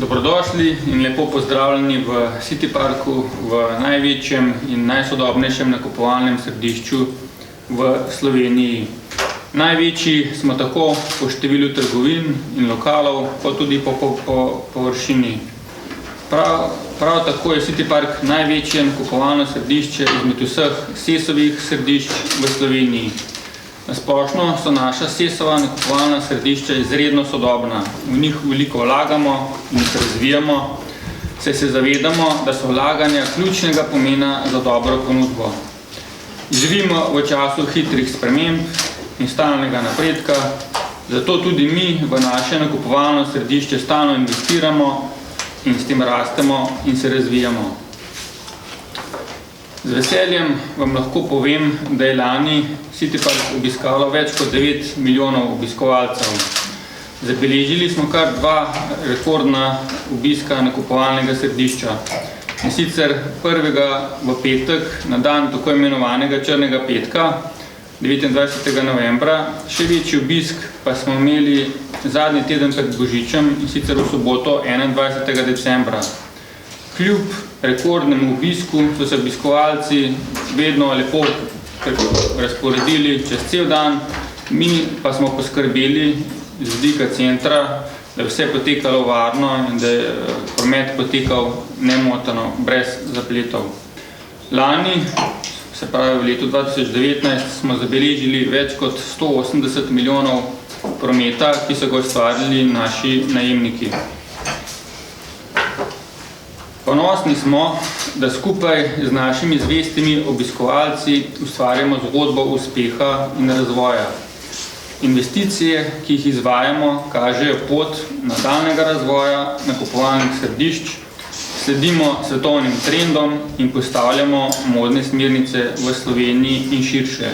Dobrodošli in lepo pozdravljeni v City Parku, v največjem in najsodobnejšem nakupovalnem središču v Sloveniji. Največji smo tako po številu trgovin in lokalov, kot tudi po površini. Prav tako je City Park največje nakupovalno središče izmed vseh SES-ovih središč v Sloveniji. Na splošno so naša SES-ova nakupovalna središča izredno sodobna. V njih veliko vlagamo in jih razvijamo, saj se zavedamo, da so vlaganja ključnega pomena za dobro ponudbo. Živimo v času hitrih sprememb in stalnega napredka, zato tudi mi v naše nakupovalno središče stalno investiramo in s tem rastemo in se razvijamo. Z veseljem vam lahko povem, da je lani City Park obiskalo več kot 9 milijonov obiskovalcev. Zabeležili smo kar 2 rekordna obiska nakupovalnega središča. In sicer prvega v petek, na dan tako imenovanega Črnega petka, 29. novembra, še večji obisk pa smo imeli zadnji teden pred Božičem, in sicer v soboto 21. decembra. Kljub rekordnemu obisku so se obiskovalci vedno lepo razporedili čez cel dan, mi pa smo poskrbeli z vidika centra, da je vse potekalo varno in da je promet potekal nemoteno, brez zapletov. Lani, se pravi v letu 2019, smo zabeležili več kot 180 milijonov prometa, ki so ga ustvarili naši najemniki. Ponosni smo, da skupaj z našimi zvestimi obiskovalci ustvarjamo zgodbo uspeha in razvoja. Investicije, ki jih izvajamo, kažejo pot nadaljnjega razvoja nakupovalnih središč, sledimo svetovnim trendom in postavljamo modne smernice v Sloveniji in širše.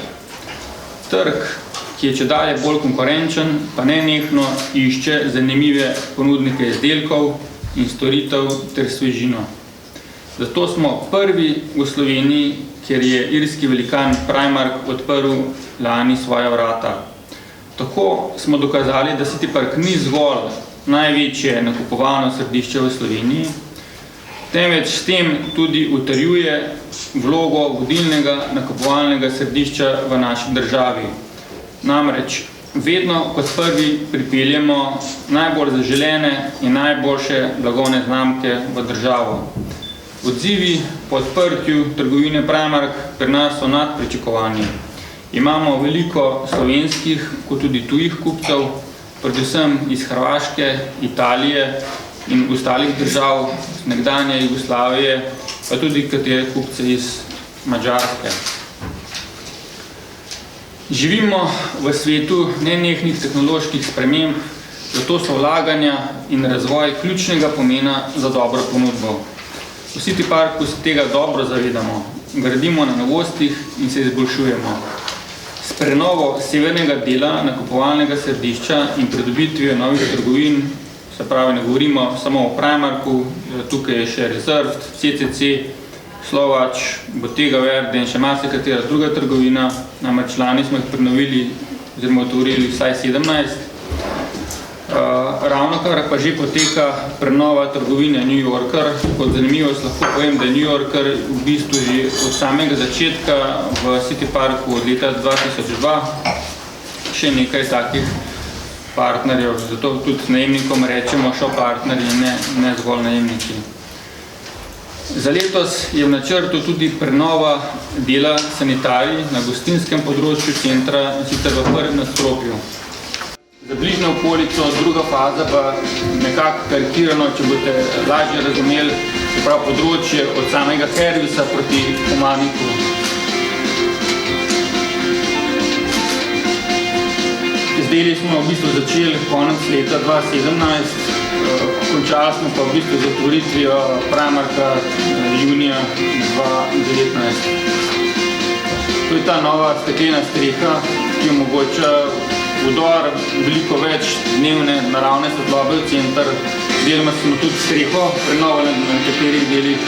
Trg, ki je čedalje bolj konkurenčen, pa nenehno išče zanimive ponudnike izdelkov in storitev ter svežino. Zato smo prvi v Sloveniji, kjer je irski velikan Primark odprl lani svoja vrata. Tako smo dokazali, da City Park ni zgolj največje nakupovalno središče v Sloveniji, temveč s tem tudi utrjuje vlogo vodilnega nakupovalnega središča v naši državi. Namreč vedno kot prvi pripeljemo najbolj zaželene in najboljše blagovne znamke v državo. Odzivi po odprtju trgovine Primark pri nas so nad pričakovanji. Imamo veliko slovenskih, kot tudi tujih kupcev, predvsem iz Hrvaške, Italije in ostalih držav, nekdanje Jugoslavije, pa tudi katere kupce iz Madžarske. Živimo v svetu nenehnih tehnoloških sprememb, zato so vlaganja in razvoj ključnega pomena za dobro ponudbo. V City Parku se tega dobro zavedamo, gradimo na novostih in se izboljšujemo. S prenovo severnega dela nakupovalnega središča in pridobitvijo novih trgovin, se pravi, ne govorimo samo o Primarku, tukaj je še Reserved, CCC, Slovač, Bottega Verde in še marsikatera druga trgovina, namreč lani smo jih prenovili oziroma otvorili vsaj 17. Ravnokar pa že poteka prenova trgovine New Yorker. Kot zanimivost lahko povem, da je New Yorker v bistvu že od samega začetka v City Parku od leta 2002 še nekaj takih partnerjev, zato tudi najemnikom rečemo šo partnerji, ne zgolj najemniki. Za letos je v načrtu tudi prenova dela sanitarij na gostinskem področju centra, in sicer v prvem nadstropju. Za bližnjo okolico druga faza pa nekako karikirano, če boste lažje razumeli, se pravi področje od samega servisa proti Humaniku. Z deli smo v bistvu začeli konec leta 2017, končali smo pa v bistvu z otvoritvijo Primarka junija 2019. To je ta nova steklena streha, ki omogoča vdor veliko več dnevne naravne svetlobe v center. Deloma smo tudi streho prenovali na nekaterih delih.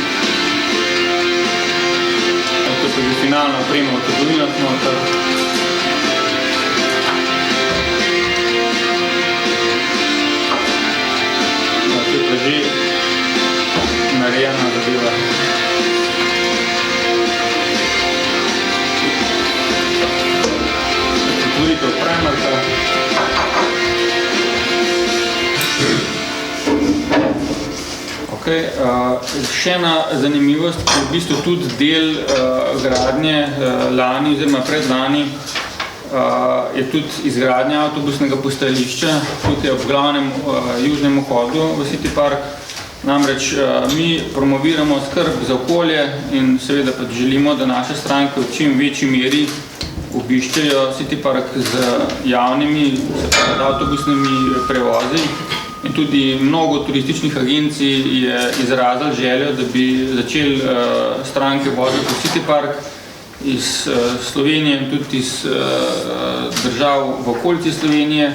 To je pa že finalna oprema v trgovinah noter. To je pa že Še ena zanimivost, ki je v bistvu tudi del gradnje lani oziroma predlani, je tudi izgradnja avtobusnega postajališča tukaj ob glavnem južnem vhodu v City Park. Namreč mi promoviramo skrb za okolje in seveda pa želimo, da naše stranke v čim večji meri obiščejo City Park z javnimi, avtobusnimi prevozi. In tudi mnogo turističnih agencij je izrazilo željo, da bi začeli stranke voziti v City Park iz Slovenije in tudi iz držav v okolici Slovenije.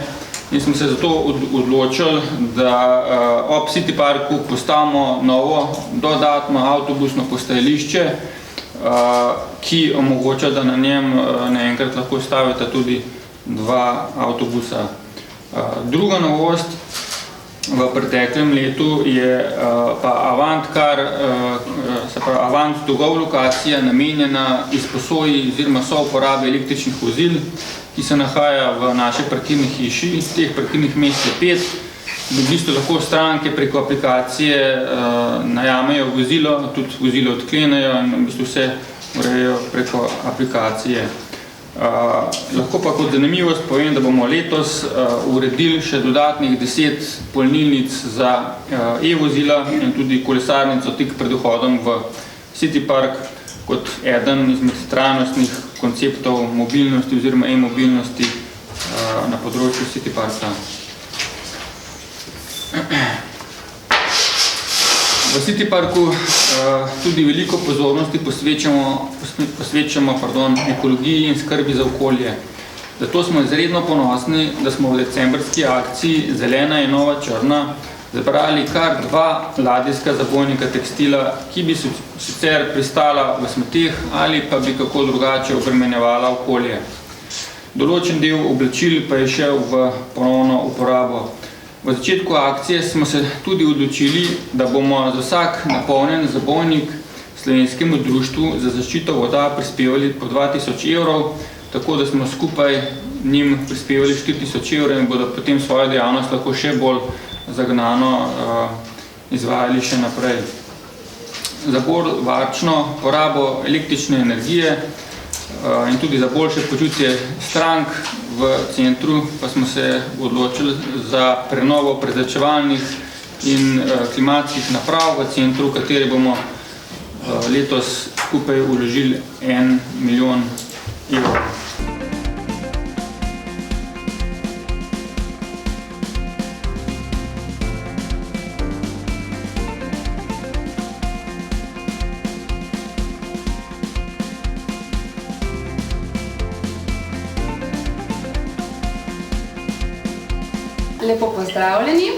In smo se zato odločili, da ob City Parku postavimo novo dodatno avtobusno postajališče, ki omogoča, da na njem naenkrat lahko stavite tudi 2 avtobusa. Druga novost v preteklem letu je pa Avantcar, se pravi Avant Togov lokacija, namenjena izposoji oziroma souporabe električnih vozil, ki se nahaja v naši parkirni hiši. Teh parkirnih mest je 5. V bistvu lahko stranke preko aplikacije najamejo vozilo, tudi vozilo odklenejo in v bistvu vse urejajo preko aplikacije. Lahko pa kot zanimivost povem, da bomo letos uredili še dodatnih 10 polnilnic za e-vozila in tudi kolesarnico tik pred vhodom v City Park kot eden izmed trajnostnih konceptov mobilnosti oziroma e-mobilnosti na področju City Parka. V City Parku tudi veliko pozornosti posvečamo ekologiji in skrbi za okolje. Zato smo izredno ponosni, da smo v decembrski akciji Zelena je nova črna zbrali kar 2 ladijska zabojnika tekstila, ki bi sicer pristala v smeteh ali pa bi kako drugače obremenjevala okolje. Določen del oblačil pa je šel v ponovno uporabo. V začetku akcije smo se tudi odločili, da bomo za vsak napolnjen zabojnik Slovenskemu društvu za zaščito voda prispevali po 2000 evrov, tako da smo skupaj njim prispevali 4000 evrov in bodo potem svojo dejavnost lahko še bolj zagnano izvajali še naprej. Za bolj varčno porabo električne energije in tudi za boljše počutje strank v centru pa smo se odločili za prenovo prezračevalnih in klimatskih naprav v centru, v kateri bomo letos skupaj vložili 1 milijon evrov. Lepo pozdravljeni.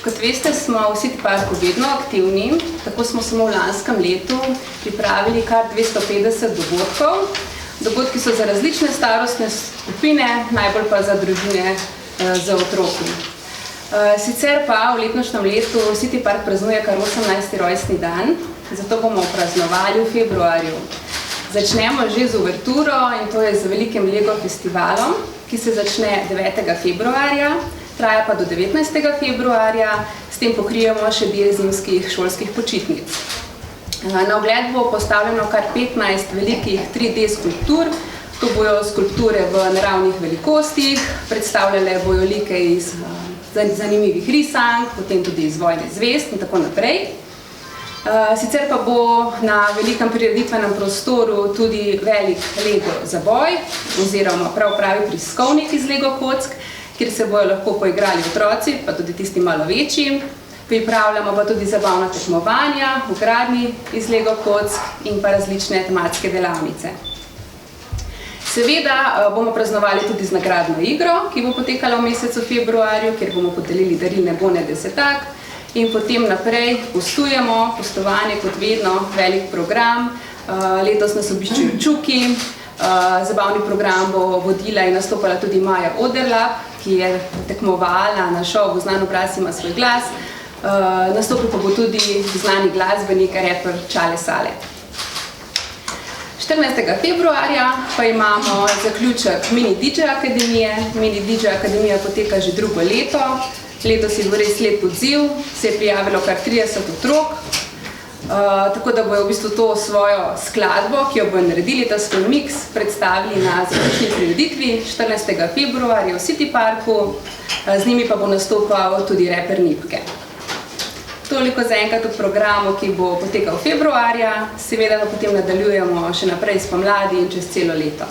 Kot veste, smo v City Parku vedno aktivni, tako smo samo v lanskem letu pripravili kar 250 dogodkov. Dogodki so za različne starostne skupine, najbolj pa za družine z otroki. Sicer pa v letošnjem letu City Park praznuje kar 18. rojstni dan, zato bomo praznovali v februarju. Začnemo že z uverturo in to je z velikim Lego festivalom, ki se začne 9. februarja. Traja pa do 19. februarja, s tem pokrijemo še del zimskih šolskih počitnic. Na ogled bo postavljeno kar 15 velikih 3D skulptur. To bojo skulpture v naravnih velikostih, predstavljale bojo like iz zanimivih risank, potem tudi iz Vojne zvezd in tako naprej. Sicer pa bo na velikem prireditvenem prostoru tudi velik Lego zaboj oziroma prav pravi priskovnik iz Lego kock, kjer se bojo lahko poigrali otroci, pa tudi tisti malo večji. Pripravljamo pa tudi zabavna tekmovanja v gradnji iz Lego kock in pa različne tematske delavnice. Seveda bomo praznovali tudi z nagradno igro, ki bo potekala v mesecu februarju, kjer bomo podelili darilne bone desetak in potem naprej pustovanje kot vedno, velik program. Letos nas obiščejo Čuki, zabavni program bo vodila in nastopala tudi Maja Oderlap, ki je tekmovala na šovu Znan obraz ima svoj glas. Nastopil pa bo tudi znani glasbenik, raper Čale Sale. 14. februarja pa imamo zaključek Mini DJ Akademije. Mini DJ Akademija poteka že drugo leto. Letos je bil res lep odziv, se je prijavilo kar 30 otrok, tako da bojo v bistvu to svojo skladbo, ki jo bojo naredili, ta svoj miks, predstavili na zaključni prireditvi 14. februarja v City Parku, z njimi pa bo nastopal tudi reper Nipke. Toliko zaenkrat v programu, ki bo potekal februarja, seveda pa potem nadaljujemo še naprej spomladi in čez celo leto.